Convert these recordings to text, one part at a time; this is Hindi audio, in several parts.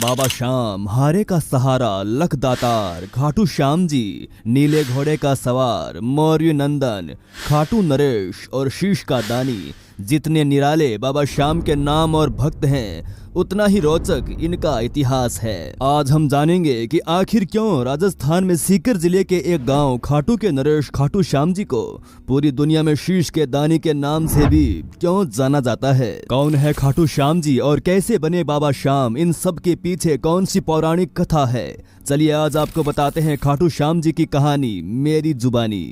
बाबा श्याम, हारे का सहारा, लख दातार, खाटू श्याम जी, नीले घोड़े का सवार, मौर्य नंदन, खाटू नरेश और शीश का दानी। जितने निराले बाबा श्याम के नाम और भक्त हैं, उतना ही रोचक इनका इतिहास है। आज हम जानेंगे कि आखिर क्यों राजस्थान में सीकर जिले के एक गांव खाटू के नरेश खाटू श्याम जी को पूरी दुनिया में शीश के दानी के नाम से भी क्यों जाना जाता है। कौन है खाटू श्याम जी और कैसे बने बाबा श्याम, इन सब के पीछे कौन सी पौराणिक कथा है, चलिए आज आपको बताते हैं खाटू श्याम जी की कहानी मेरी जुबानी।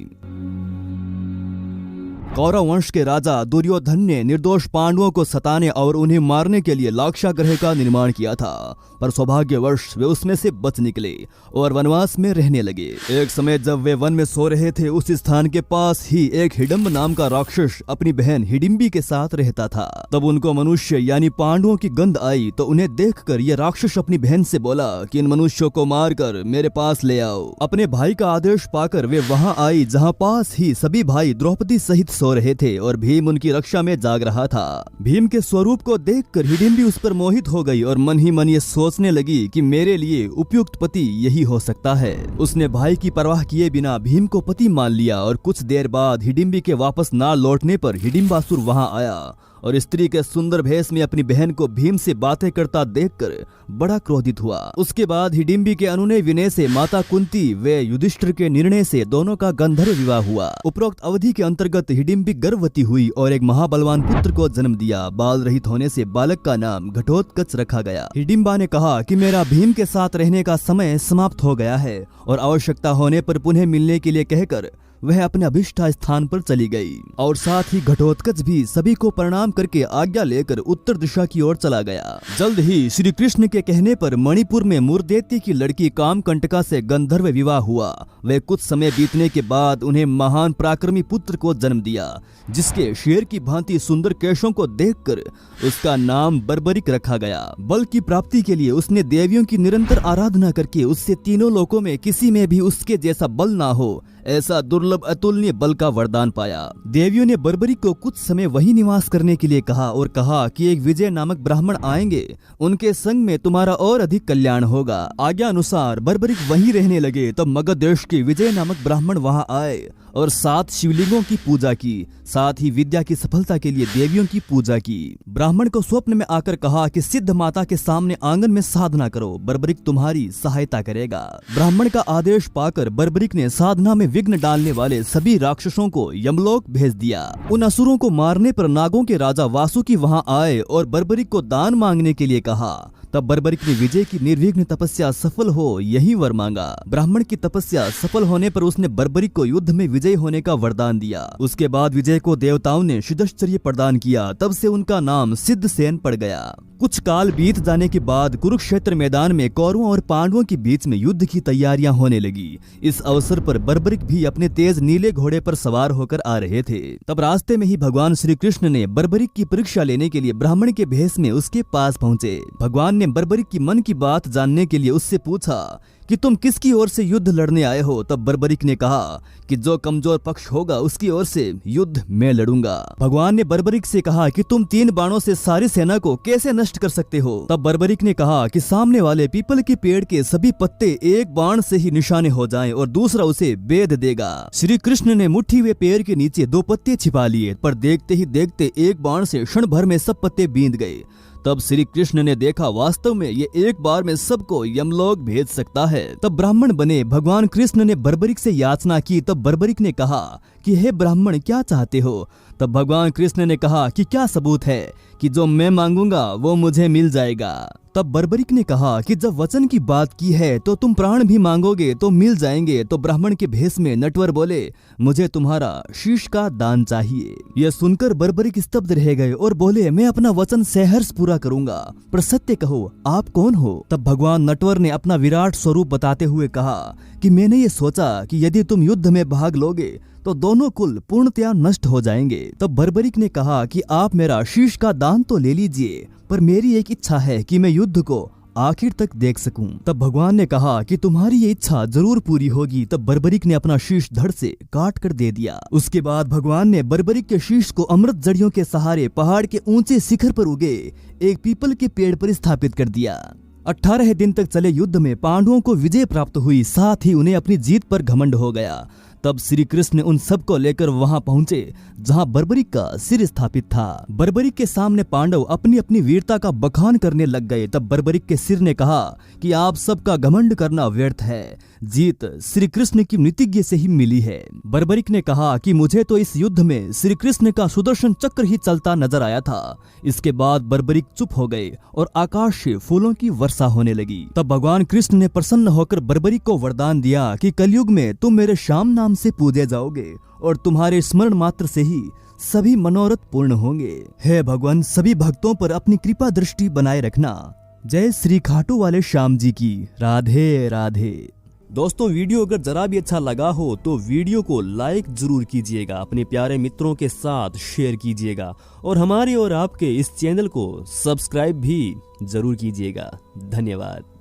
कौरव वंश के राजा दुर्योधन ने निर्दोष पांडवों को सताने और उन्हें मारने के लिए लाक्षागृह का निर्माण किया था, पर सौभाग्यवश वे उसमें से बच निकले और वनवास में रहने लगे। एक समय जब वे वन में सो रहे थे, उस स्थान के पास ही एक हिडम्ब नाम का राक्षस अपनी बहन हिडिम्बी के साथ रहता था। तब उनको मनुष्य यानी पांडवों की गंध आई तो उन्हें देखकर यह राक्षस अपनी बहन से बोला कि इन मनुष्यों को मारकर मेरे पास ले आओ। अपने भाई का आदेश पाकर वे वहां आई जहां पास ही सभी भाई द्रौपदी सहित सो रहे थे और भीम उनकी रक्षा में जाग रहा था। भीम के स्वरूप को देखकर हिडिम्बी उस पर मोहित हो गई और मन ही मन ये सोचने लगी कि मेरे लिए उपयुक्त पति यही हो सकता है। उसने भाई की परवाह किए बिना भीम को पति मान लिया और कुछ देर बाद हिडिम्बी के वापस ना लौटने पर हिडिम्बासुर वहां आया और स्त्री के सुंदर भेष में अपनी बहन को भीम से बातें करता देखकर बड़ा क्रोधित हुआ। उसके बाद हिडिम्बी के अनुनय विनय से माता कुंती व युधिष्ठिर के निर्णय से दोनों का गंधर्व विवाह हुआ। उपरोक्त अवधि के अंतर्गत हिडिम्बी गर्भवती हुई और एक महाबलवान पुत्र को जन्म दिया। बाल रहित होने से बालक का नाम घटोत्कच रखा गया। हिडिम्बा ने कहा कि मेरा भीम के साथ रहने का समय समाप्त हो गया है और आवश्यकता होने पर पुनः मिलने के लिए कहकर वह अपने अभिष्ठा स्थान पर चली गई और साथ ही घटोत्कच भी सभी को प्रणाम करके आज्ञा लेकर उत्तर दिशा की ओर चला गया। जल्द ही श्री कृष्ण के कहने पर मणिपुर में मुरदेती की लड़की कामकंटका से गंधर्व विवाह हुआ। वे कुछ समय बीतने के बाद उन्हें महान पराक्रमी पुत्र को जन्म दिया, जिसके शेर की भांति सुंदर केशों को देखकर उसका नाम बर्बरिक रखा गया। बल की प्राप्ति के लिए उसने देवियों की निरंतर आराधना करके उससे तीनों लोकों में किसी में भी उसके जैसा बल ना हो, ऐसा दुर्लभ अतुलनीय बल का वरदान पाया। देवियों ने बर्बरिक को कुछ समय वही निवास करने के लिए कहा और कहा कि एक विजय नामक ब्राह्मण आएंगे, उनके संग में तुम्हारा और अधिक कल्याण होगा। आज्ञा अनुसार बर्बरिक वहीं रहने लगे। तब मगध देश के विजय नामक ब्राह्मण वहां आए और 7 शिवलिंगों की पूजा की, साथ ही विद्या की सफलता के लिए देवियों की पूजा की। ब्राह्मण को स्वप्न में आकर कहा कि सिद्ध माता के सामने आंगन में साधना करो, बर्बरिक तुम्हारी सहायता करेगा। ब्राह्मण का आदेश पाकर बर्बरिक ने साधना में विघ्न डालने वाले सभी राक्षसों को यमलोक भेज दिया। उन असुरों को मारने पर नागों के राजा वासुकी वहां आए और बर्बरिक को दान मांगने के लिए कहा। तब बर्बरिक ने विजय की निर्विघ्न तपस्या सफल हो यही वर मांगा। ब्राह्मण की तपस्या सफल होने पर उसने बर्बरिक को युद्ध में विजयी होने का वरदान दिया। उसके बाद विजय को देवताओं ने सिद्धश्चर्य प्रदान किया। तब से उनका नाम सिद्धसेन पड़ गया। कुछ काल बीत जाने के बाद कुरुक्षेत्र मैदान में कौरवों और पांडवों के बीच में युद्ध की तैयारियां होने लगी। इस अवसर पर बर्बरिक भी अपने तेज नीले घोड़े पर सवार होकर आ रहे थे। तब रास्ते में ही भगवान श्री कृष्ण ने बर्बरिक की परीक्षा लेने के लिए ब्राह्मण के भेष में उसके पास पहुंचे। भगवान ने बर्बरिक की मन की बात जानने के लिए उससे पूछा कि तुम किसकी ओर से युद्ध लड़ने आए हो। तब बर्बरिक ने कहा कि जो कमजोर पक्ष होगा उसकी ओर से युद्ध मैं लड़ूंगा। भगवान ने बर्बरिक से कहा कि तुम 3 बाणों से सारी सेना को कैसे नष्ट कर सकते हो। तब बर्बरिक ने कहा कि सामने वाले पीपल के पेड़ के सभी पत्ते एक बाण से ही निशाने हो जाएं और दूसरा उसे बेध देगा। श्री कृष्ण ने मुट्ठी वे पेड़ के नीचे 2 पत्ते छिपा लिए, पर देखते ही देखते एक बाण से क्षण भर में सब पत्ते बींध गए। तब श्री कृष्ण ने देखा वास्तव में ये एक बार में सबको यमलोक भेज सकता है। तब ब्राह्मण बने भगवान कृष्ण ने बर्बरिक से याचना की। तब बर्बरिक ने कहा कि हे ब्राह्मण क्या चाहते हो। तब भगवान कृष्ण ने कहा कि क्या सबूत है कि जो मैं मांगूंगा वो मुझे मिल जाएगा। तब बर्बरिक ने कहा कि जब वचन की बात की है तो तुम प्राण भी मांगोगे तो मिल जाएंगे। तो ब्राह्मण के भेष में नटवर बोले मुझे तुम्हारा शीश का दान चाहिए। यह सुनकर बर्बरिक स्तब्ध रह गए और बोले मैं अपना वचन सहर्ष पूरा करूंगा, पर सत्य कहो आप कौन हो। तब भगवान नटवर ने अपना विराट स्वरूप बताते हुए कहा कि मैंने ये सोचा कि यदि तुम युद्ध में भाग लोगे तो दोनों कुल पूर्णतया नष्ट हो जाएंगे। तब बर्बरिक ने कहा कि आप मेरा शीश का दान तो ले लीजिए, पर मेरी एक इच्छा है कि मैं युद्ध को आखिर तक देख सकूं। तब भगवान ने कहा कि तुम्हारी ये इच्छा जरूर पूरी होगी। तब बर्बरिक ने अपना शीश धड़ से काट कर दे दिया। उसके बाद भगवान ने बर्बरिक के शीश को अमृत जड़ियों के सहारे पहाड़ के ऊंचे शिखर पर उगे एक पीपल के पेड़ पर स्थापित कर दिया। 18 दिन तक चले युद्ध में पांडवों को विजय प्राप्त हुई, साथ ही उन्हें अपनी जीत पर घमंड हो गया। तब श्री कृष्ण उन सबको लेकर वहां पहुंचे जहां बर्बरिक का सिर स्थापित था। बर्बरिक के सामने पांडव अपनी अपनी वीरता का बखान करने लग गए। तब बर्बरिक के सिर ने कहा कि आप सबका घमंड करना व्यर्थ है, जीत श्री कृष्ण की मृतिज्ञ से ही मिली है। बर्बरिक ने कहा कि मुझे तो इस युद्ध में श्री कृष्ण का सुदर्शन चक्र ही चलता नजर आया था। इसके बाद बर्बरिक चुप हो गए और आकाश से फूलों की वर्षा होने लगी। तब भगवान कृष्ण ने प्रसन्न होकर बर्बरिक को वरदान दिया कि कलयुग में तुम मेरे श्याम नाम से पूजे जाओगे और तुम्हारे स्मरण मात्र से ही सभी मनोरथ पूर्ण होंगे। हे भगवान, सभी भक्तों पर अपनी कृपा दृष्टि बनाए रखना। जय श्री खाटू वाले श्याम जी की। राधे राधे। दोस्तों, वीडियो अगर जरा भी अच्छा लगा हो तो वीडियो को लाइक जरूर कीजिएगा, अपने प्यारे मित्रों के साथ शेयर कीजिएगा और हमारे और आपके इस चैनल को सब्सक्राइब भी जरूर कीजिएगा। धन्यवाद।